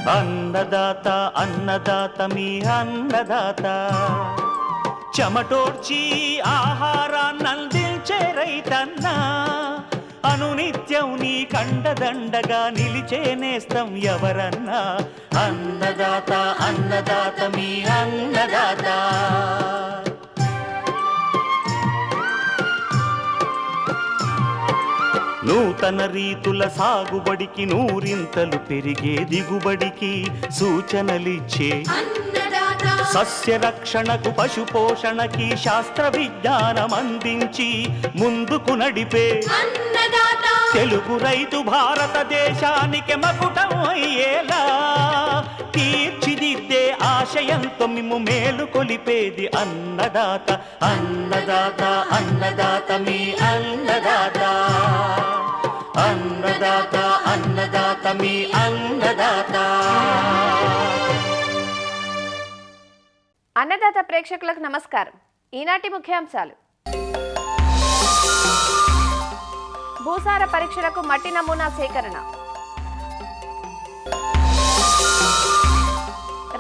అన్నదాత అన్నదాత మీ అన్నదాత, చెమటోడ్చి ఆహారాన్నందించే రైతన్నా, అనునిత్యం నీ కండదండగా నిలిచే నేస్తం ఎవరన్నా. అన్నదాత అన్నదాత మీ అన్నదాత. నూతన రీతుల సాగుబడికి, నూరింతలు పెరిగే దిగుబడికి సూచనలిచ్చే సస్య రక్షణకు, పశు పోషణకి శాస్త్ర విజ్ఞానం అందించి ముందుకు నడిపే తెలుగు రైతు భారతదేశానికి మకుటం అయ్యేలా తీర్చిదిద్దే ఆశయంతో మిమ్ము మేలు కొలిపేది అన్నదాత. అన్నదాత అన్నదాత మీ అన్నదాత. అన్నదాత అన్నదాత మీ అన్నదాత. అన్నదాత ప్రేక్షకులకు నమస్కారం. ఈనాటి ముఖ్యాంశాలు: భూసార పరీక్షలకు మట్టి నమూనా సేకరణ,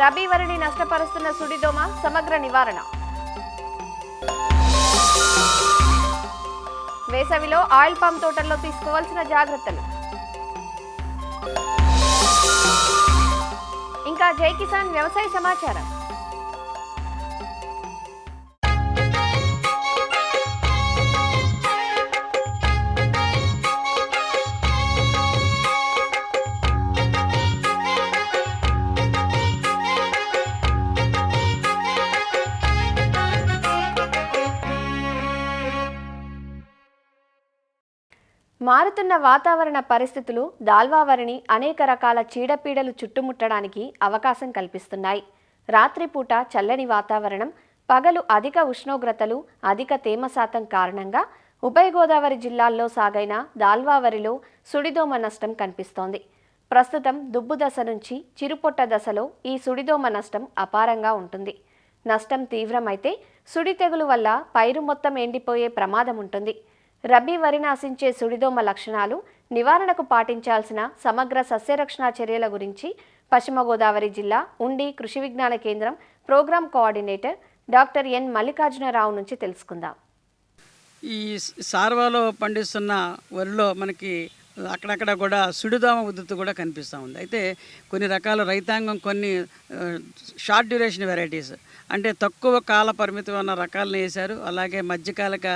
రబీ వరిని నష్టపరుస్తున్న సుడిదోమ సమగ్ర నివారణ, వేసవిలో ఆయిల్ పామ్ తోటల్లో తీసుకోవాల్సిన జాగ్రత్తలు, ఇంకా జై కిసాన్ వ్యవసాయ సమాచారం. మారుతున్న వాతావరణ పరిస్థితులు దాల్వా వరిని అనేక రకాల చీడపీడలు చుట్టుముట్టడానికి అవకాశం కల్పిస్తున్నాయి. రాత్రిపూట చల్లని వాతావరణం, పగలు అధిక ఉష్ణోగ్రతలు, అధిక తేమ శాతం కారణంగా ఉభయ గోదావరి జిల్లాల్లో సాగైన దాల్వా వరిలో సుడిదోమ నష్టం కనిపిస్తోంది. ప్రస్తుతం దుబ్బు దశ నుంచి చిరుపొట్ట దశలో ఈ సుడిదోమ నష్టం అపారంగా ఉంటుంది. నష్టం తీవ్రమైతే సుడి తెగులు వల్ల పైరు మొత్తం ఎండిపోయే ప్రమాదం ఉంటుంది. రబీ వరిని ఆశించే సుడిదోమ లక్షణాలు, నివారణకు పాటించాల్సిన సమగ్ర సస్యరక్షణ చర్యల గురించి పశ్చిమ గోదావరి జిల్లా ఉండి కృషి విజ్ఞాన కేంద్రం program coordinator doctor N Mallikarjunarao నుంచి తెలుసుకుందాం. ఈ సార్వాలో పండిస్తున్న వరిలో మనకి అక్కడక్కడ కూడా సుడిదోమ ఉధృతి కూడా కనిపిస్తూ ఉంది. అయితే కొన్ని రకాల రైతాంగం కొన్ని షార్ట్ డ్యూరేషన్ వెరైటీస్, అంటే తక్కువ కాల పరిమితం ఉన్న రకాలను వేశారు, అలాగే మధ్యకాలిక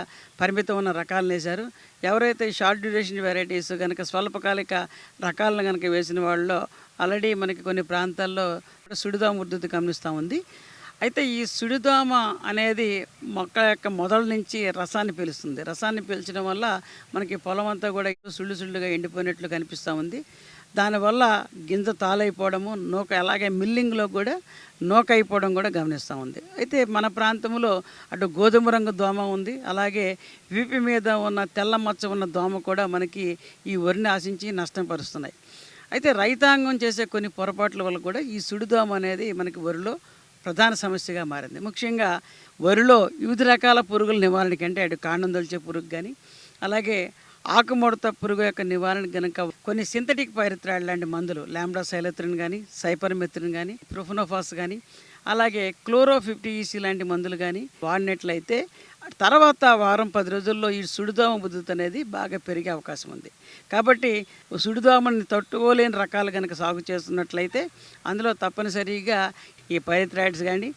పరిమితం ఉన్న రకాలను వేశారు. ఎవరైతే ఈ షార్ట్ డ్యూరేషన్ వెరైటీస్ కనుక స్వల్పకాలిక రకాలను కనుక వేసిన వాళ్ళలో ఆల్రెడీ మనకి కొన్ని ప్రాంతాల్లో సుడిదోమ ఉధృతి గమనిస్తూ ఉంది. అయితే ఈ సుడిదోమ అనేది మొక్క యొక్క మొదల నుంచి రసాన్ని పీలుస్తుంది. రసాన్ని పీల్చడం వల్ల మనకి పొలం అంతా కూడా సుళ్ళుగా ఎండిపోయినట్లు కనిపిస్తూ ఉంది. దానివల్ల గింజ తాలైపోవడము, నూక, అలాగే మిల్లింగ్లో కూడా నూక అయిపోవడం కూడా గమనిస్తూ ఉంది. అయితే మన ప్రాంతంలో అటు గోధుమ రంగు దోమ ఉంది, అలాగే వీపు మీద ఉన్న తెల్ల మచ్చ ఉన్న దోమ కూడా మనకి ఈ వరిని ఆశించి నష్టం పరుస్తున్నాయి. అయితే రైతాంగం చేసే కొన్ని పొరపాట్ల వల్ల కూడా ఈ సుడిదోమ అనేది మనకి వరిలో ప్రధాన సమస్యగా మారింది. ముఖ్యంగా వరిలో వివిధ రకాల పురుగుల నివారణకి, అంటే అటు కాండం దొల్చే పురుగు కానీ, అలాగే ఆకుముడత పురుగు యొక్క నివారణకు కనుక కొన్ని సింథటిక్ పైరిథ్రాయిడ్ లాంటి మందులు, లాంబ్డా సైలోత్రిన్ కానీ, సైపర్మెత్రిన్ కానీ, ప్రొఫెనోఫాస్ కానీ, అలాగే క్లోరో-50 EC లాంటి మందులు కానీ వాడినట్లయితే తర్వాత వారం 10 రోజుల్లో ఈ సుడిదోమ ఉధృతి అనేది బాగా పెరిగే అవకాశం ఉంది. కాబట్టి సుడిదోమని తట్టుకోలేని రకాలు కనుక సాగు చేస్తున్నట్లయితే అందులో తప్పనిసరిగా ఈ పైరిథ్రాయిడ్స్ కానీ,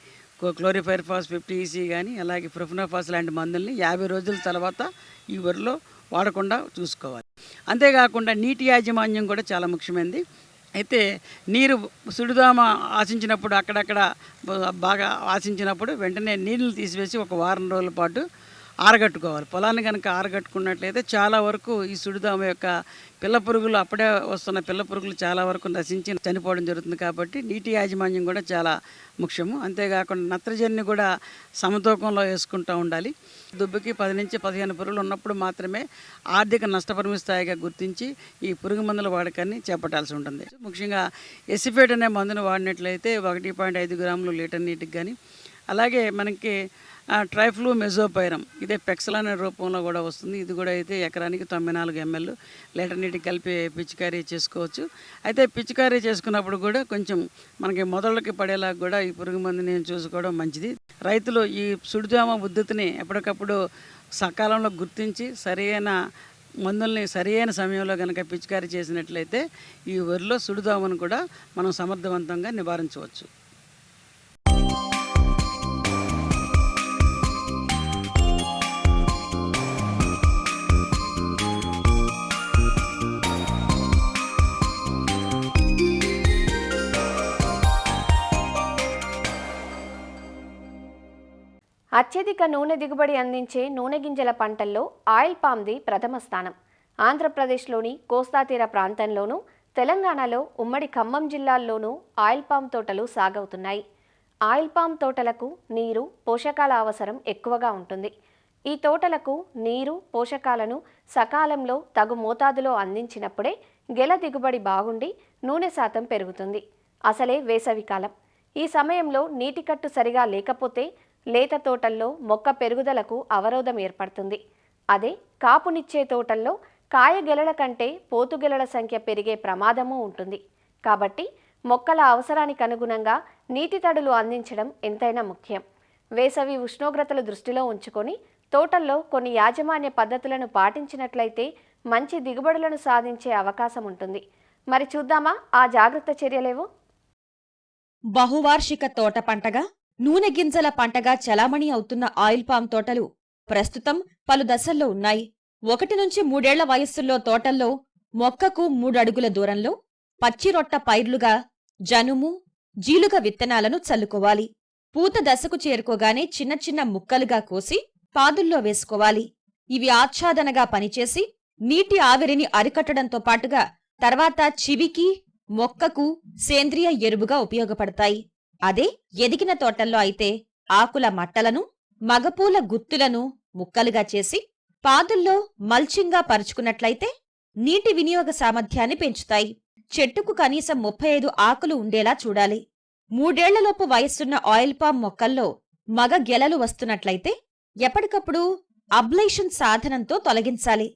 క్లోరిపైరిఫాస్ 50 EC కానీ, అలాగే ప్రొఫెనోఫాస్ లాంటి మందుల్ని 50 రోజుల తర్వాత ఈ వరిలో వాడకుండా చూసుకోవాలి. అంతేకాకుండా నీటి యాజమాన్యం కూడా చాలా ముఖ్యమైనది. అయితే నీరు సుడిదోమ ఆశించినప్పుడు, అక్కడక్కడ బాగా ఆశించినప్పుడు వెంటనే నీళ్ళు తీసివేసి ఒక వారం రోజుల పాటు ఆరగట్టుకోవాలి. పొలాన్ని కనుక ఆరగట్టుకున్నట్లయితే చాలా వరకు ఈ సుడిదోమ యొక్క పిల్ల పురుగులు, అప్పుడే వస్తున్న పిల్ల పురుగులు చాలా వరకు నశించి చనిపోవడం జరుగుతుంది. కాబట్టి నీటి యాజమాన్యం కూడా చాలా ముఖ్యము. అంతేకాకుండా నత్రజనిని కూడా సమతూకంలో వేసుకుంటూ ఉండాలి. దుబ్బుకి 10 నుంచి 15 పురుగులు ఉన్నప్పుడు మాత్రమే ఆర్థిక నష్టపరిమితి స్థాయిగా గుర్తించి ఈ పురుగు మందుల వాడకాన్ని చేపట్టాల్సి ఉంటుంది. ముఖ్యంగా ఎసిఫేట్ అనే మందును వాడినట్లయితే 1.5 గ్రాములు లీటర్ నీటికి కానీ, అలాగే మనకి ట్రైఫ్లూ మెజోపైరం, ఇదే పెక్సల్ అనే రూపంలో కూడా వస్తుంది. ఇది కూడా అయితే ఎకరానికి 94 ml లీటర్ నీటికి కలిపి పిచికారీ చేసుకోవచ్చు. అయితే పిచికారీ చేసుకున్నప్పుడు కూడా కొంచెం మనకి మొదళ్ళకి పడేలా కూడా ఈ పురుగు మందుని చూసుకోవడం మంచిది. రైతులు ఈ సుడిదోమ ఉద్ధృతిని ఎప్పటికప్పుడు సకాలంలో గుర్తించి సరైన మందుల్ని సరైన సమయంలో కనుక పిచికారీ చేసినట్లయితే ఈ వరిలో సుడిదోమను కూడా మనం సమర్థవంతంగా నివారించవచ్చు. అత్యధిక నూనె దిగుబడి అందించే నూనె గింజల పంటల్లో ఆయిల్ పామ్ది ప్రథమ స్థానం. ఆంధ్రప్రదేశ్లోని కోస్తా తీర ప్రాంతంలోనూ, తెలంగాణలో ఉమ్మడి ఖమ్మం జిల్లాల్లోనూ ఆయిల్ పామ్ తోటలు సాగవుతున్నాయి. ఆయిల్ పామ్ తోటలకు నీరు, పోషకాల అవసరం ఎక్కువగా ఉంటుంది. ఈ తోటలకు నీరు, పోషకాలను సకాలంలో తగు మోతాదులో అందించినప్పుడే గెల దిగుబడి బాగుండి నూనె శాతం పెరుగుతుంది. అసలే వేసవికాలం. ఈ సమయంలో నీటికట్టు సరిగా లేకపోతే లేత తోటల్లో మొక్క పెరుగుదలకు అవరోధం ఏర్పడుతుంది. అదే కాపునిచ్చే తోటల్లో కాయ గెలల కంటే పోతు గెలల సంఖ్య పెరిగే ప్రమాదమూ ఉంటుంది. కాబట్టి మొక్కల అవసరానికి అనుగుణంగా నీటి తడులు అందించడం ఎంతైనా ముఖ్యం. వేసవి ఉష్ణోగ్రతలు దృష్టిలో ఉంచుకొని తోటల్లో కొన్ని యాజమాన్య పద్ధతులను పాటించినట్లయితే మంచి దిగుబడులను సాధించే అవకాశం ఉంటుంది. మరి చూద్దామా ఆ జాగ్రత్త చర్యలేవో? బహువార్షిక తోట పంటగా, నూనె గింజల పంటగా చలామణి అవుతున్న ఆయిల్ పామ్ తోటలు ప్రస్తుతం పలు దశల్లో ఉన్నాయి. 1 నుంచి 3 ఏళ్ల వయస్సుల్లో తోటల్లో మొక్కకు 3 అడుగుల దూరంలో పచ్చిరొట్ట పైర్లుగా జనుము, జీలుగ విత్తనాలను చల్లుకోవాలి. పూత దశకు చేరుకోగానే చిన్న చిన్న ముక్కలుగా కోసి పాదుల్లో వేసుకోవాలి. ఇవి ఆచ్ఛాదనగా పనిచేసి నీటి ఆవిరిని అరికట్టడంతో పాటుగా తర్వాత చివికి, మొక్కకు సేంద్రియ ఎరువుగా ఉపయోగపడతాయి. అదే ఎదిగిన తోటల్లో అయితే ఆకుల మట్టలను, మగపూల గుత్తులను ముక్కలుగా చేసి పాదుల్లో మల్చింగ్గా పరుచుకున్నట్లయితే నీటి వినియోగ సామర్థ్యాన్ని పెంచుతాయి. చెట్టుకు కనీసం 35 ఆకులు ఉండేలా చూడాలి. 3 ఏళ్లలోపు వయస్సున్న ఆయిల్ పామ్ మొక్కల్లో మగ గెలలు వస్తున్నట్లయితే ఎప్పటికప్పుడు అబ్లేషన్ సాధనంతో తొలగించాలి.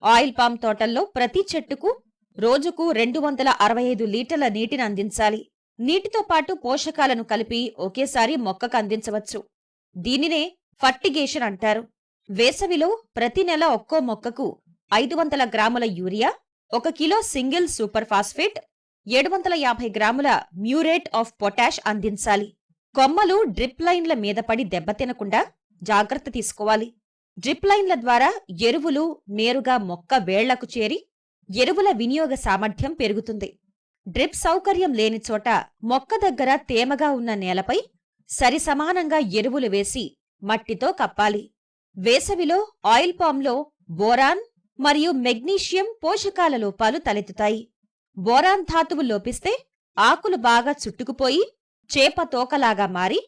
ఆయిల్ పామ్ తోటల్లో ప్రతి చెట్టుకు రోజుకు 265 లీటర్ల నీటిని అందించాలి. నీటితో పాటు పోషకాలను కలిపి ఒకేసారి మొక్కకు అందించవచ్చు. దీనినే ఫర్టిగేషన్ అంటారు. వేసవిలో ప్రతి నెల ఒక్కో మొక్కకు 500 గ్రాముల urea, 1 kilo single super phosphate, 750 గ్రాముల మ్యూరేట్ ఆఫ్ పొటాష్ అందించాలి. కొమ్మలు డ్రిప్ లైన్ల మీద పడి దెబ్బతినకుండా జాగ్రత్త తీసుకోవాలి. డ్రిప్ లైన్ల ద్వారా ఎరువులు నేరుగా మొక్క వేళ్లకు చేరి ఎరువుల వినియోగ సామర్థ్యం పెరుగుతుంది. డ్రిప్ సౌకర్యం లేని చోట మొక్క దగ్గర తేమగా ఉన్న నేలపై సరిసమానంగా ఎరువులు వేసి మట్టితో కప్పాలి. వేసవిలో ఆయిల్ పామ్లో బోరాన్ మరియు మెగ్నీషియం పోషకాల లోపాలు తలెత్తుతాయి. బోరాన్ ధాతువు లోపిస్తే ఆకులు బాగా చుట్టుకుపోయి చేప తోకలాగా మారి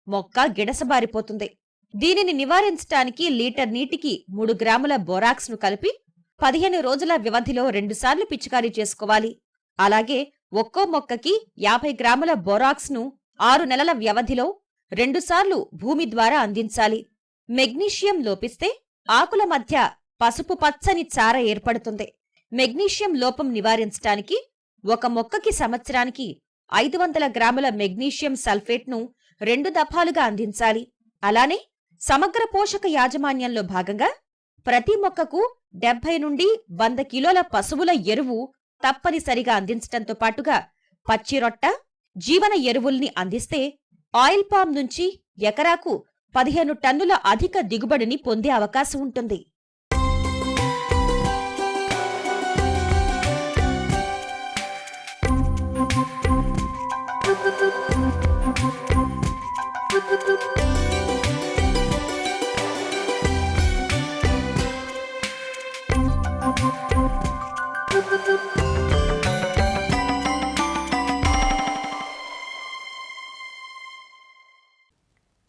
మొక్క గిడసబారిపోతుంది. దీనిని నివారించటానికి లీటర్ నీటికి 3 గ్రాముల బోరాక్స్ ను కలిపి 15 రోజుల వ్యవధిలో 2 సార్లు పిచికారీ చేసుకోవాలి. అలాగే ఒక్కో మొక్కకి 50 గ్రాముల బోరాక్స్ ను 6 నెలల వ్యవధిలో 2 సార్లు భూమి ద్వారా అందించాలి. మెగ్నీషియం లోపిస్తే ఆకుల మధ్య పసుపు పచ్చని చార ఏర్పడుతుంది. మెగ్నీషియం లోపం నివారించటానికి ఒక మొక్కకి సంవత్సరానికి 500 గ్రాముల మెగ్నీషియం సల్ఫేట్ను 2 దఫాలుగా అందించాలి. అలానే సమగ్ర పోషక యాజమాన్యంలో భాగంగా ప్రతి మొక్కకు 70 నుండి 100 కిలోల పశువుల ఎరువు తప్పనిసరిగా అందించటంతో పాటుగా పచ్చిరొట్ట, జీవన ఎరువుల్ని అందిస్తే ఆయిల్ పామ్ నుంచి ఎకరాకు 15 టన్నుల అధిక దిగుబడిని పొందే అవకాశం ఉంటుంది.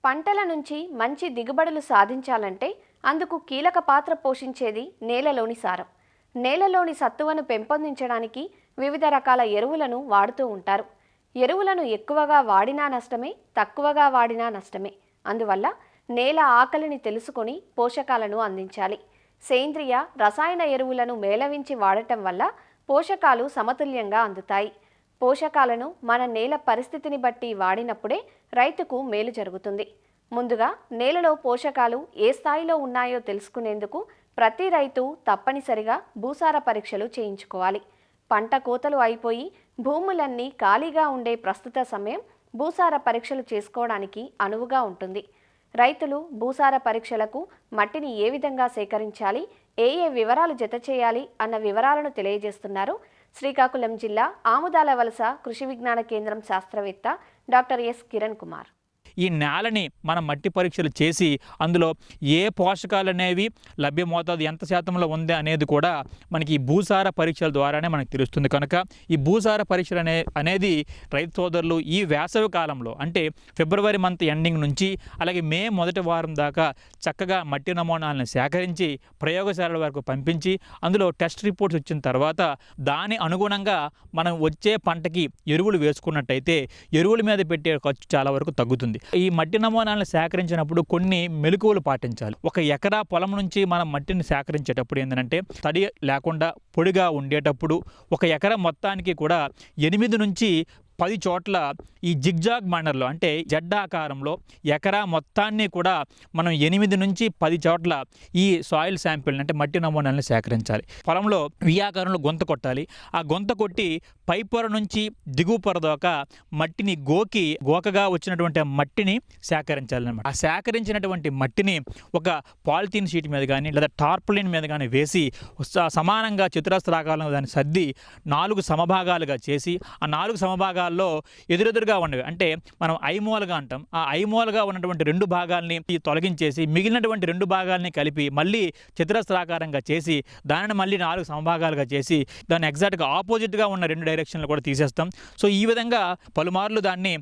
పంటల నుంచి మంచి దిగుబడులు సాధించాలంటే అందుకు కీలక పాత్ర పోషించేది నేలలోని సారం. నేలలోని సత్తువను పెంపొందించడానికి వివిధ రకాల ఎరువులను వాడుతూ ఉంటారు. ఎరువులను ఎక్కువగా వాడినా నష్టమే, తక్కువగా వాడినా నష్టమే. అందువల్ల నేల ఆకలిని తెలుసుకొని పోషకాలను అందించాలి. సేంద్రియ, రసాయన ఎరువులను మేళవించి వాడటం వల్ల పోషకాలు సమతుల్యంగా అందుతాయి. పోషకాలను మన నేల పరిస్థితిని బట్టి వాడినప్పుడే రైతుకు మేలు జరుగుతుంది. ముందుగా నేలలో పోషకాలు ఏ స్థాయిలో ఉన్నాయో తెలుసుకునేందుకు ప్రతి రైతు తప్పనిసరిగా భూసార పరీక్షలు చేయించుకోవాలి. పంట కోతలు అయిపోయి భూములన్నీ ఖాళీగా ఉండే ప్రస్తుత సమయం భూసార పరీక్షలు చేసుకోవడానికి అనువుగా ఉంటుంది. రైతులు భూసార పరీక్షలకు మట్టిని ఏ విధంగా సేకరించాలి, ఏ వివరాలు జత చేయాలి అన్న వివరాలను తెలియజేస్తున్నారు శ్రీకాకుళం జిల్లా ఆముదాల వలస కృషి విజ్ఞాన కేంద్రం శాస్త్రవేత్త డాక్టర్ ఎస్ కిరణ్ కుమార్. ఈ నేలని మనం మట్టి పరీక్షలు చేసి అందులో ఏ పోషకాలు అనేవి లభ్యమవుతుంది, ఎంత శాతంలో ఉంది అనేది కూడా మనకి ఈ భూసార పరీక్షల ద్వారానే మనకు తెలుస్తుంది. కనుక ఈ భూసార పరీక్షలు అనేది రైతు సోదరులు ఈ వేసవి కాలంలో అంటే ఫిబ్రవరి మంత్ ఎండింగ్ నుంచి అలాగే మే మొదటి వారం దాకా చక్కగా మట్టి నమూనాలను సేకరించి ప్రయోగశాలల వరకు పంపించి అందులో టెస్ట్ రిపోర్ట్స్ వచ్చిన తర్వాత దాని అనుగుణంగా మనం వచ్చే పంటకి ఎరువులు వేసుకున్నట్టయితే ఎరువుల మీద పెట్టే ఖర్చు చాలా వరకు తగ్గుతుంది. ఈ మట్టి నమూనాలను సేకరించినప్పుడు కొన్ని మెలకువలు పాటించాలి. 1 ఎకరా పొలం నుంచి మనం మట్టిని సేకరించేటప్పుడు ఏంటంటే తడి లేకుండా పొడిగా ఉండేటప్పుడు 1 ఎకరా మొత్తానికి కూడా 8 నుంచి 10 చోట్ల ఈ జిగ్జాగ్ మైనర్లో అంటే జడ్డ ఆకారంలో ఎకరా మొత్తాన్ని కూడా మనం 8 నుంచి 10 చోట్ల ఈ సాయిల్ శాంపిల్ అంటే మట్టి నమూనాలను సేకరించాలి. పొలంలో వియాకారంలో గొంత కొట్టాలి. ఆ గొంత కొట్టి పై పొర నుంచి దిగువ పొర దాకా మట్టిని గోకగా వచ్చినటువంటి మట్టిని సేకరించాలన్నమాట. ఆ సేకరించినటువంటి మట్టిని ఒక పాలిథీన్ షీట్ మీద కానీ లేదా టార్పలిన్ మీద కానీ వేసి సమానంగా చతురస్రాకారంలో దాన్ని సర్ది 4 సమభాగాలుగా చేసి ఆ 4 సమభాగాల్లో ఎదురెదురుగా ఉన్నవి అంటే మనం ఐమూలగా అంటాం. ఆ ఐమూలగా ఉన్నటువంటి 2 భాగాల్ని తొలగించేసి మిగిలినటువంటి 2 భాగాల్ని కలిపి మళ్ళీ చతురస్రాకారంగా చేసి దానిని మళ్ళీ 4 సమభాగాలుగా చేసి దాన్ని ఎగ్జాక్ట్గా ఆపోజిట్గా ఉన్న 2 డైరెక్షన్లు కూడా తీసేస్తాం. సో ఈ విధంగా పలుమార్లు దాన్ని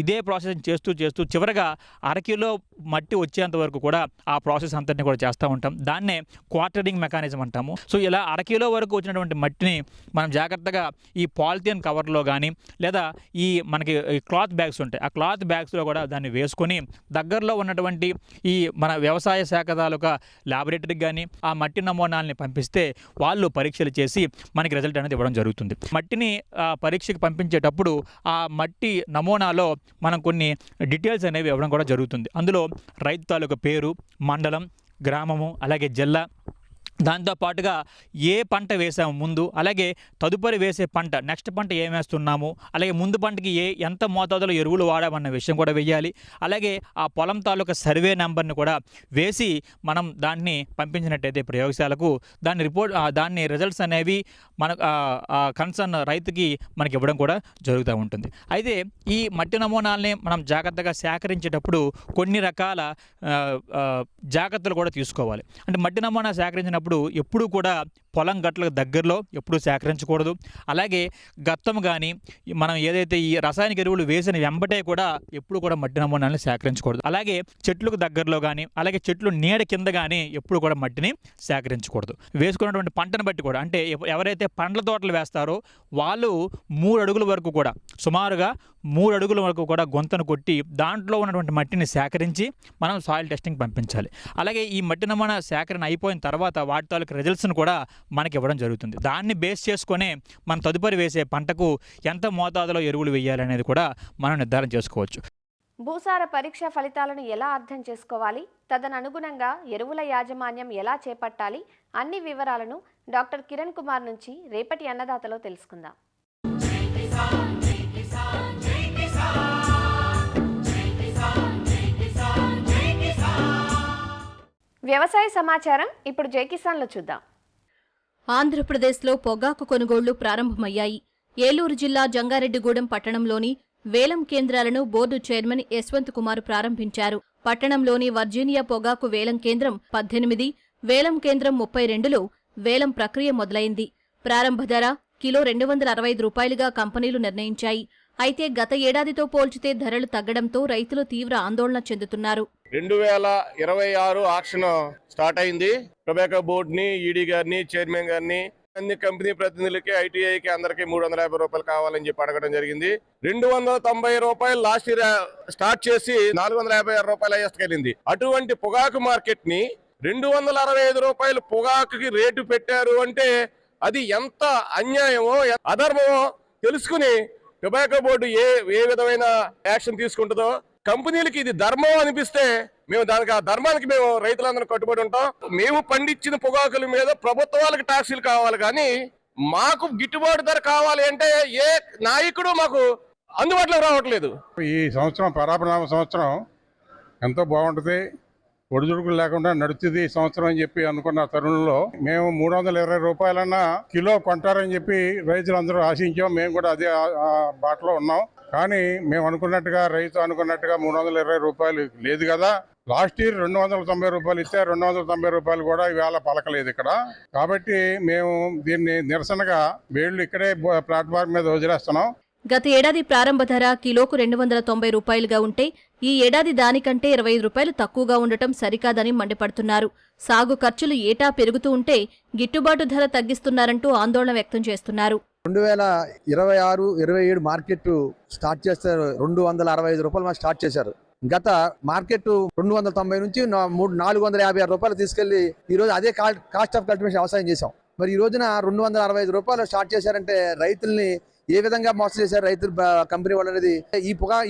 ఇదే ప్రాసెస్ చేస్తూ చివరగా 1/2 కిలో మట్టి వచ్చేంత వరకు కూడా ఆ ప్రాసెస్ అంతటిని కూడా చేస్తూ ఉంటాం. దాన్నే క్వార్టరింగ్ మెకానిజం అంటాము. సో ఇలా 1/2 కిలో వరకు వచ్చినటువంటి మట్టిని మనం జాగ్రత్తగా ఈ పాలిథిన్ కవర్లో కానీ లేదా ఈ మనకి క్లాత్ బ్యాగ్స్ ఉంటాయి, ఆ క్లాత్ బ్యాగ్స్లో కూడా దాన్ని వేసుకొని దగ్గరలో ఉన్నటువంటి ఈ మన వ్యవసాయ శాఖ తాలూకా ల్యాబొరేటరీకి కానీ ఆ మట్టి నమూనాలని పంపిస్తే వాళ్ళు పరీక్షలు చేసి మనకి రిజల్ట్ అనేది ఇవ్వడం జరుగుతుంది. మట్టిని పరీక్షకి పంపించేటప్పుడు ఆ మట్టి నమూనాలో మనం కొన్ని డీటెయిల్స్ అనేవి ఇవ్వడం కూడా జరుగుతుంది. అందులో రైతు తాలూకా పేరు, మండలం, గ్రామము, అలాగే జిల్లా, దాంతోపాటుగా ఏ పంట వేసాము ముందు, అలాగే తదుపరి వేసే పంట నెక్స్ట్ పంట ఏం వేస్తున్నాము, అలాగే ముందు పంటకి ఎంత మోతాదులో ఎరువులు వాడామన్న విషయం కూడా వేయాలి. అలాగే ఆ పొలం తాలూకా సర్వే నెంబర్ని కూడా వేసి మనం దాన్ని పంపించినట్టయితే ప్రయోగశాలకు దాన్ని రిజల్ట్స్ అనేవి మన కన్సర్న్ రైతుకి మనకి ఇవ్వడం కూడా జరుగుతూ ఉంటుంది. అయితే ఈ మట్టి నమూనాలని మనం జాగ్రత్తగా సేకరించేటప్పుడు కొన్ని రకాల జాగ్రత్తలు కూడా తీసుకోవాలి. అంటే మట్టి నమూనా సేకరించినప్పుడు ఎప్పుడూ కూడా పొలం గట్లకు దగ్గరలో ఎప్పుడూ సేకరించకూడదు. అలాగే గత్తం కానీ మనం ఏదైతే ఈ రసాయనిక ఎరువులు వేసిన వెంబటే కూడా ఎప్పుడు కూడా మట్టి నమూనాలను సేకరించకూడదు. అలాగే చెట్లకు దగ్గరలో కానీ అలాగే చెట్లు నీడ కింద కానీ ఎప్పుడు కూడా మట్టిని సేకరించకూడదు. వేసుకున్నటువంటి పంటను బట్టి కూడా అంటే ఎవరైతే పండ్ల తోటలు వేస్తారో వాళ్ళు 3 అడుగుల వరకు కూడా సుమారుగా 3 అడుగుల వరకు కూడా గొంతను కొట్టి దాంట్లో ఉన్నటువంటి మట్టిని సేకరించి మనం సాయిల్ టెస్టింగ్ పంపించాలి. అలాగే ఈ మట్టి నమూనా సేకరణ అయిపోయిన తర్వాత వాటి తాలూకు రిజల్ట్స్ను కూడా మనకి ఇవ్వడం జరుగుతుంది. దాన్ని బేస్ చేసుకునే మనం తదుపరి వేసే పంటకు ఎంత మోతాదులో ఎరువులు వేయాలనేది కూడా మనం నిర్ధారణ చేసుకోవచ్చు. భూసార పరీక్ష ఫలితాలను ఎలా అర్థం చేసుకోవాలి, తదననుగుణంగా ఎరువుల యాజమాన్యం ఎలా చేపట్టాలి అన్ని వివరాలను డాక్టర్ కిరణ్ కుమార్ నుంచి రేపటి అన్నదాతలో తెలుసుకుందాం. వ్యవసాయ సమాచారం ఇప్పుడు జై కిసాన్లో చూద్దాం. ఆంధ్రప్రదేశ్లో పొగాకు కొనుగోళ్లు ప్రారంభమయ్యాయి. ఏలూరు జిల్లా జంగారెడ్డిగూడెం పట్టణంలోని వేలం కేంద్రాలను బోర్డు చైర్మన్ యశ్వంత్ కుమార్ ప్రారంభించారు. పట్టణంలోని వర్జీనియా పొగాకు వేలం కేంద్రం 18, వేలం కేంద్రం 32లో వేలం ప్రక్రియ మొదలైంది. ప్రారంభ ధర కిలో 265 రూపాయలుగా కంపెనీలు నిర్ణయించాయి. అయితే గత ఏడాదితో పోల్చితే ధరలు తగ్గడంతో రైతులు తీవ్ర ఆందోళన చెందుతున్నారు. 2026 ఆక్షన్ స్టార్ట్ అయింది. టొబాకో బోర్డుని, ఈడీ గారిని, చైర్మన్ గారిని అన్ని కంపెనీ ప్రతినిధులకి ఐటీఐకి అందరికి 350 రూపాయలు కావాలని చెప్పి అడగడం జరిగింది. 290 రూపాయలు లాస్ట్ ఇయర్ స్టార్ట్ చేసి 456 రూపాయలు అయ్యేసుకెళ్ళింది. అటువంటి పొగాకు మార్కెట్ ని 265 రూపాయలు పొగాకుకి రేటు పెట్టారు అంటే అది ఎంత అన్యాయమో అధర్మమో తెలుసుకుని టొబాకో బోర్డు ఏ విధమైన యాక్షన్ తీసుకుంటుందో, కంపెనీలకి ఇది ధర్మం అనిపిస్తే మేము దానికి ఆ ధర్మానికి మేము రైతులందరం కట్టుబడి ఉంటాం. మేము పండించిన పొగాకుల మీద ప్రభుత్వాలకు ట్యాక్సీలు కావాలి, కానీ మాకు గిట్టుబాటు ధర కావాలి అంటే ఏ నాయకుడు మాకు అందుబాటులో రావట్లేదు. ఈ సంవత్సరం పరాపరామ సంవత్సరం ఎంతో బాగుంటుంది, ఒడిదుడుకులు లేకుండా నడుస్తుంది ఈ సంవత్సరం అని చెప్పి అనుకున్న తరుణంలో మేము 320 రూపాయలన్నా కిలో కొంటారని చెప్పి రైతులందరూ ఆశించాం. మేము కూడా అదే బాటలో ఉన్నాం. కానీ మేము అనుకున్నట్టుగా రైతు అనుకున్నట్టుగా 320 రూపాయలు లేదు కదా. లాస్ట్ ఇయర్ 290 రూపాయలు ఇస్తే 290 రూపాయలు కూడా ఈవేళ పలకలేదు ఇక్కడ. కాబట్టి మేము దీన్ని నిరసనగా వేళ్ళు ఇక్కడే ప్లాట్ఫామ్ మీద వదిలేస్తున్నాం. గత ఏడాది ప్రారంభ ధర కిలోకు 290 రూపాయలుగా ఉంటే ఈ ఏడాది దానికంటే 25 రూపాయలు తక్కువగా ఉండటం సరికాదని మండిపడుతున్నారు. సాగు ఖర్చులు ఏటా పెరుగుతూ ఉంటే గిట్టుబాటు ధర తగ్గిస్తున్నారంటూ ఆందోళన వ్యక్తం చేస్తున్నారు. 2026-27 మార్కెట్ స్టార్ట్ చేస్తారు. 265 రూపాయలు స్టార్ట్ చేశారు. గత మార్కెట్ 290 నుంచి 456 రూపాయలు తీసుకెళ్లి ఈ రోజు అదే కాస్ట్ ఆఫ్ కల్టివేషన్ వ్యవసాయం చేశాం. మరి ఈ రోజున 265 రూపాయలు స్టార్ట్ చేశారంటే రైతుల్ని ఏ విధంగా మోసం చేశారు రైతులు కంపెనీ వాళ్ళు అనేది.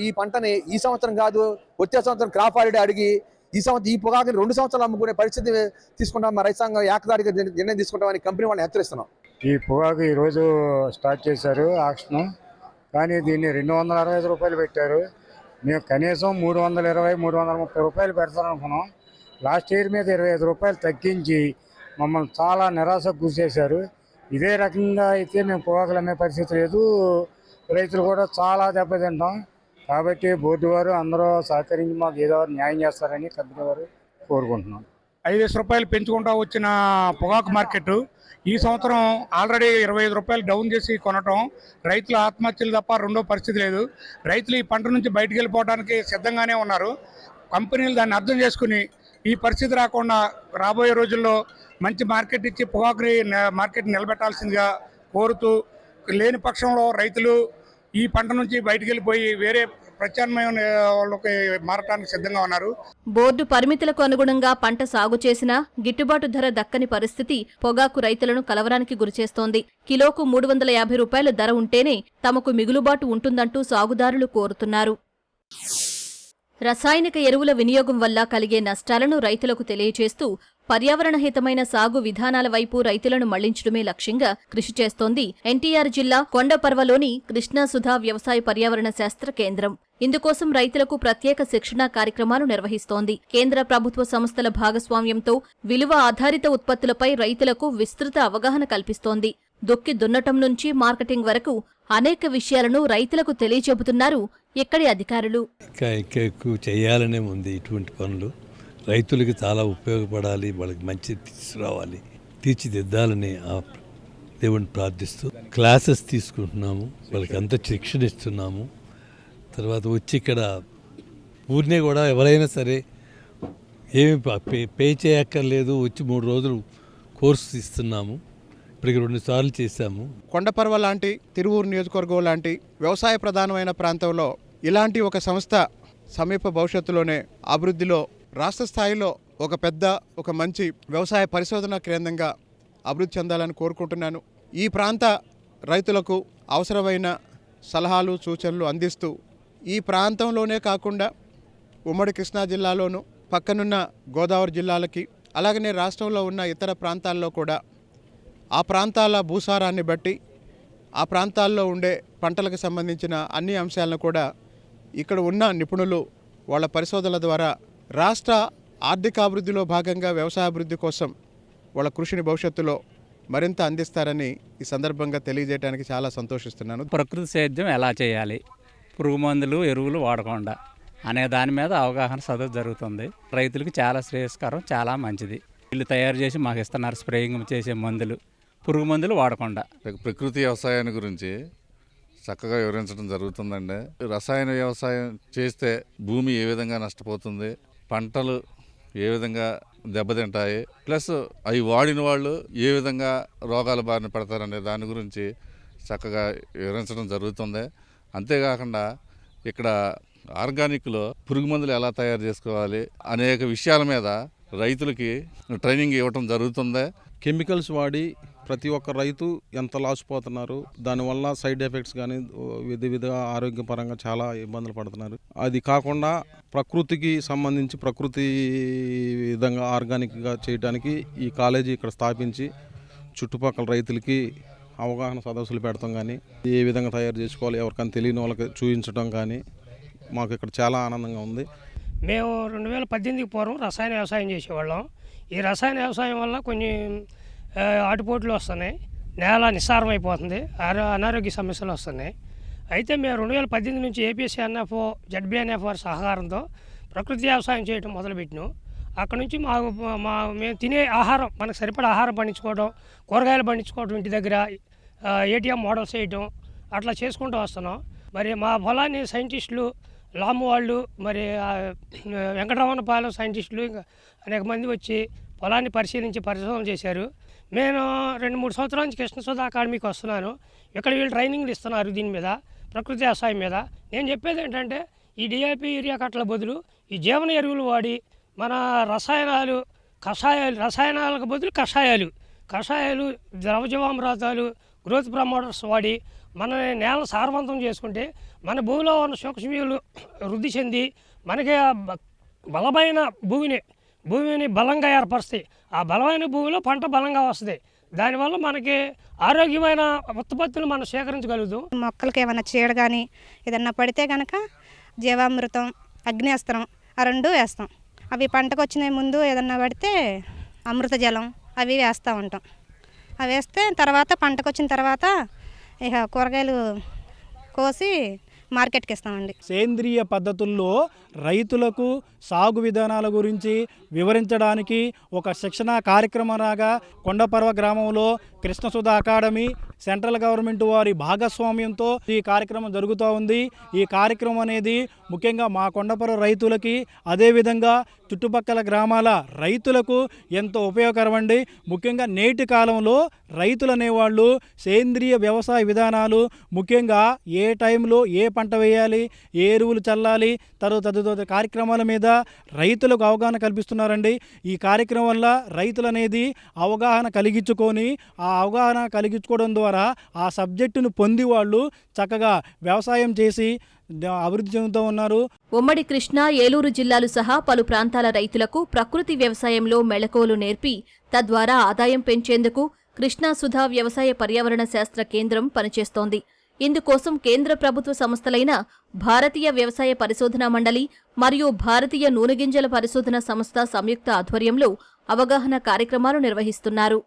ఈ పంటని ఈ సంవత్సరం కాదు, వచ్చే సంవత్సరం క్రాప్ హాలిడే అడిగి ఈ పొగాకుని 2 సంవత్సరాలు అమ్ముకునే పరిస్థితి తీసుకుంటాం. మా రైతాంగం ఏకదాటిగా నిర్ణయం తీసుకుంటామని కంపెనీ వాళ్ళని హెచ్చరిస్తున్నాం. ఈ పొగాకు ఈరోజు స్టార్ట్ చేశారు ఆక్షన్, కానీ దీన్ని 265 రూపాయలు పెట్టారు. మేము కనీసం 320-330 రూపాయలు పెడతారనుకున్నాం. లాస్ట్ ఇయర్ మీద 25 రూపాయలు తగ్గించి మమ్మల్ని చాలా నిరాశకు గురిచేశారు. ఇదే రకంగా అయితే మేము పొగాకులు అమ్మే పరిస్థితి లేదు, రైతులు కూడా చాలా దెబ్బతింటాం. కాబట్టి బోర్డు వారు అందరూ సహకరించి మాకు ఏదో న్యాయం చేస్తారని కంపెనీ వారు కోరుకుంటున్నాం. 5 రూపాయలు పెంచుకుంటూ వచ్చిన పొగాకు మార్కెట్ ఈ సంవత్సరం ఆల్రెడీ 25 రూపాయలు డౌన్ చేసి కొనటం రైతుల ఆత్మహత్యలు తప్ప రెండో పరిస్థితి లేదు. రైతులు ఈ పంట నుంచి బయటికి వెళ్ళిపోవడానికి సిద్ధంగానే ఉన్నారు. కంపెనీలు దాన్ని అర్థం చేసుకుని ఈ పరిస్థితి రాకుండా రాబోయే రోజుల్లో మంచి మార్కెట్ ఇచ్చి పొగాకుని మార్కెట్ నిలబెట్టాల్సిందిగా కోరుతూ, లేని పక్షంలో రైతులు ఈ పంట నుంచి బయటికి వెళ్ళిపోయి వేరే ప్రత్యామ్నాయం వాళ్ళకి మారటానికి సిద్ధంగా ఉన్నారు. బోర్డు పరిమితులకు అనుగుణంగా పంట సాగు చేసినా గిట్టుబాటు ధర దక్కని పరిస్థితి పొగాకు రైతులను కలవరానికి గురిచేస్తోంది. కిలోకు 350 రూపాయల ధర ఉంటేనే తమకు మిగులుబాటు ఉంటుందంటూ సాగుదారులు కోరుతున్నారు. రసాయనిక ఎరువుల వినియోగం వల్ల కలిగే నష్టాలను రైతులకు తెలియజేస్తూ పర్యావరణహితమైన సాగు విధానాల వైపు రైతులను మళ్లించడమే లక్ష్యంగా కృషి చేస్తోంది ఎన్టీఆర్ జిల్లా కొండపర్వలోని కృష్ణాసుధా వ్యవసాయ పర్యావరణ శాస్త్ర కేంద్రం. ఇందుకోసం రైతులకు ప్రత్యేక శిక్షణా కార్యక్రమాలు నిర్వహిస్తోంది. కేంద్ర ప్రభుత్వ సంస్థల భాగస్వామ్యంతో విలువ ఆధారిత ఉత్పత్తులపై రైతులకు విస్తృత అవగాహన కల్పిస్తోంది. దుక్కి దున్నటం నుంచి మార్కెటింగ్ వరకు అనేక విషయాలను రైతులకు తెలియచెబుతున్నారు ఇక్కడి అధికారులు. ఎక్కువ చేయాలనే ఉంది. ఇటువంటి పనులు రైతులకి చాలా ఉపయోగపడాలి, వాళ్ళకి మంచి తీసుకురావాలి, తీర్చిదిద్దాలని ఆ దేవుని ప్రార్థిస్తూ క్లాసెస్ తీసుకుంటున్నాము. వాళ్ళకి అంత శిక్షణ ఇస్తున్నాము. తర్వాత వచ్చి ఇక్కడ ఊరినే కూడా ఎవరైనా సరే ఏమి పే చేయక్కర్లేదు, వచ్చి 3 రోజులు కోర్సు ఇస్తున్నాము. ఇప్పటికి 2 సార్లు చేశాము. కొండపర్వ లాంటి, తిరువూరు నియోజకవర్గం లాంటి వ్యవసాయ ప్రధానమైన ప్రాంతంలో ఇలాంటి ఒక సంస్థ సమీప భవిష్యత్తులోనే అభివృద్ధిలో రాష్ట్ర స్థాయిలో ఒక మంచి వ్యవసాయ పరిశోధనా కేంద్రంగా అభివృద్ధి చెందాలని కోరుకుంటున్నాను. ఈ ప్రాంత రైతులకు అవసరమైన సలహాలు సూచనలు అందిస్తూ ఈ ప్రాంతంలోనే కాకుండా ఉమ్మడి కృష్ణా జిల్లాలోను, పక్కనున్న గోదావరి జిల్లాలకి, అలాగనే రాష్ట్రంలో ఉన్న ఇతర ప్రాంతాల్లో కూడా ఆ ప్రాంతాల భూసారాన్ని బట్టి ఆ ప్రాంతాల్లో ఉండే పంటలకు సంబంధించిన అన్ని అంశాలను కూడా ఇక్కడ ఉన్న నిపుణులు వాళ్ళ పరిశోధనల ద్వారా రాష్ట్ర ఆర్థికాభివృద్ధిలో భాగంగా వ్యవసాయాభివృద్ధి కోసం వాళ్ళ కృషిని భవిష్యత్తులో మరింత అందిస్తారని ఈ సందర్భంగా తెలియజేయడానికి చాలా సంతోషిస్తున్నాను. ప్రకృతి సేద్యం ఎలా చేయాలి, పురుగు మందులు ఎరువులు వాడకుండా అనే దాని మీద అవగాహన సదస్సు జరుగుతుంది. రైతులకు చాలా శ్రేయస్కరం, చాలా మంచిది. వీళ్ళు తయారు చేసి మాకు ఇస్తున్నారు స్ప్రేయింగ్ చేసే మందులు, పురుగు మందులు వాడకుండా. ప్రకృతి వ్యవసాయాన్ని గురించి చక్కగా వివరించడం జరుగుతుందండి. రసాయన వ్యవసాయం చేస్తే భూమి ఏ విధంగా నష్టపోతుంది, పంటలు ఏ విధంగా దెబ్బతింటాయి. ప్లస్ అవి వాడిన వాళ్ళు ఏ విధంగా రోగాల బారిన పడతారనే దాని గురించి చక్కగా వివరించడం జరుగుతుంది. అంతేకాకుండా ఇక్కడ ఆర్గానిక్లో పురుగు మందులు ఎలా తయారు చేసుకోవాలి అనేక విషయాల మీద రైతులకి ట్రైనింగ్ ఇవ్వటం జరుగుతుంది. కెమికల్స్ వాడి ప్రతి ఒక్క రైతు ఎంత లాస్ పోతున్నారు, దానివల్ల సైడ్ ఎఫెక్ట్స్ కానీ వివిధ ఆరోగ్యపరంగా చాలా ఇబ్బందులు పడుతున్నారు. అది కాకుండా ప్రకృతికి సంబంధించి ప్రకృతి విధంగా ఆర్గానిక్గా చేయడానికి ఈ కాలేజీ ఇక్కడ స్థాపించి చుట్టుపక్కల రైతులకి అవగాహన సదస్సులు పెడతాం కానీ ఏ విధంగా తయారు చేసుకోవాలి ఎవరికైనా తెలియని వాళ్ళకి చూపించడం కానీ మాకు ఇక్కడ చాలా ఆనందంగా ఉంది. మేము 2018కి పూర్వం రసాయన వ్యవసాయం చేసేవాళ్ళం. ఈ రసాయన వ్యవసాయం వల్ల కొన్ని ఆటుపోట్లు వస్తున్నాయి, నేల నిస్సారం అయిపోతుంది, అనారోగ్య సమస్యలు వస్తున్నాయి. అయితే మేము 2018 నుంచి APSNFO ZBNF వారి సహకారంతో ప్రకృతి వ్యవసాయం చేయడం మొదలుపెట్టినాం. అక్కడ నుంచి మేము తినే ఆహారం, మనకు సరిపడా ఆహారం పండించుకోవడం, కూరగాయలు పండించుకోవడం, ఇంటి దగ్గర ATM మోడల్స్ వేయటం అట్లా చేసుకుంటూ వస్తున్నాం. మరి మా పొలాన్ని సైంటిస్టులు, లాము వాళ్ళు, మరి వెంకటరమణపాలెం సైంటిస్టులు ఇంకా అనేక మంది వచ్చి పొలాన్ని పరిశోధన చేశారు. నేను 2-3 సంవత్సరాల నుంచి కృష్ణసుధ అకాడమీకి వస్తున్నాను. ఇక్కడ వీళ్ళు ట్రైనింగ్లు ఇస్తున్నారు దీని మీద, ప్రకృతి వ్యవసాయం మీద. నేను చెప్పేది ఏంటంటే ఈ DAP యూరియా కట్టల బదులు ఈ జీవన ఎరువులు వాడి మన రసాయనాలకు బదులు కషాయాలు, ద్రవజీవామృతాలు, గ్రోత్ ప్రమోటర్స్ వాడి మన నేల సారవంతం చేసుకుంటే మన భూమిలో ఉన్న సూక్ష్మజీవులు వృద్ధి చెంది మనకి బలమైన భూమిని బలంగా ఏర్పరుస్తాయి. ఆ బలమైన భూమిలో పంట బలంగా వస్తుంది. దానివల్ల మనకి ఆరోగ్యమైన ఉత్పత్తులు మనం సేకరించగలుగుతాం. మొక్కలకి ఏమైనా చీడ కానీ ఏదన్నా పడితే కనుక జీవామృతం, అగ్నేస్త్రం ఆ 2 వేస్తాం. అవి పంటకు వచ్చిన ముందు ఏదన్నా పడితే అమృత జలం అవి వేస్తూ ఉంటాం. అవి వేస్తే తర్వాత పంటకు వచ్చిన తర్వాత ఇక కూరగాయలు కోసి మార్కెట్కి ఇస్తామండి. సేంద్రియ పద్ధతుల్లో రైతులకు సాగు విధానాల గురించి వివరించడానికి ఒక శిక్షణా కార్యక్రమంలాగా కొండపర్వ గ్రామంలో కృష్ణసుధ అకాడమీ, సెంట్రల్ గవర్నమెంట్ వారి భాగస్వామ్యంతో ఈ కార్యక్రమం జరుగుతూ ఉంది. ఈ కార్యక్రమం అనేది ముఖ్యంగా మా కొండపర్వ రైతులకి, అదేవిధంగా చుట్టుపక్కల గ్రామాల రైతులకు ఎంతో ఉపయోగకరమండి. ముఖ్యంగా నేటి కాలంలో రైతులు అనేవాళ్ళు సేంద్రియ వ్యవసాయ విధానాలు, ముఖ్యంగా ఏ టైంలో ఏ పంట వేయాలి, ఏ ఎరువులు చల్లాలి, తదితర కార్యక్రమాల మీద రైతులకు అవగాహన కల్పిస్తున్నారండి. ఈ కార్యక్రమం వల్ల రైతులు అనేది అవగాహన కలిగించుకొని ఆ అవగాహన కలిగించుకోవడం ద్వారా ఆ సబ్జెక్టును పొంది వాళ్ళు చక్కగా వ్యవసాయం చేసి అభివృద్ధి చెందుతూ ఉన్నారు. ఉమ్మడి కృష్ణా, ఏలూరు జిల్లాలు సహా పలు ప్రాంతాల రైతులకు ప్రకృతి వ్యవసాయంలో మెళకువలు నేర్పి తద్వారా ఆదాయం పెంచేందుకు కృష్ణా సుధా వ్యవసాయ పర్యావరణ శాస్త్ర కేంద్రం పనిచేస్తోంది. ఇందుకోసం కేంద్ర ప్రభుత్వ సంస్థలైన భారతీయ వ్యవసాయ పరిశోధనా మండలి మరియు భారతీయ నూనె గింజల పరిశోధన సంస్థ సంయుక్త ఆధ్వర్యంలో అవగాహన కార్యక్రమాలు నిర్వహిస్తున్నారు.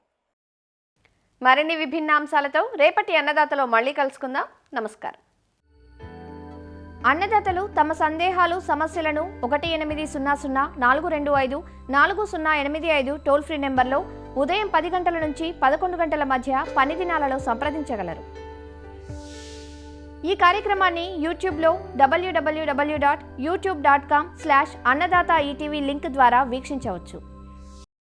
మరిన్ని విభిన్న అంశాలతో రేపటి అన్నదాతలో మళ్ళీ కలుసుకుందాం. నమస్కారం. అన్నదాతలు తమ సందేహాలు, సమస్యలను 1800-425-4085 టోల్ ఫ్రీ నెంబర్లో ఉదయం 10 గంటల నుంచి 11 గంటల మధ్య పని దినాలలో సంప్రదించగలరు. ఈ కార్యక్రమాన్ని యూట్యూబ్లో www.youtube.com/annadaata ETV లింక్ ద్వారా వీక్షించవచ్చు.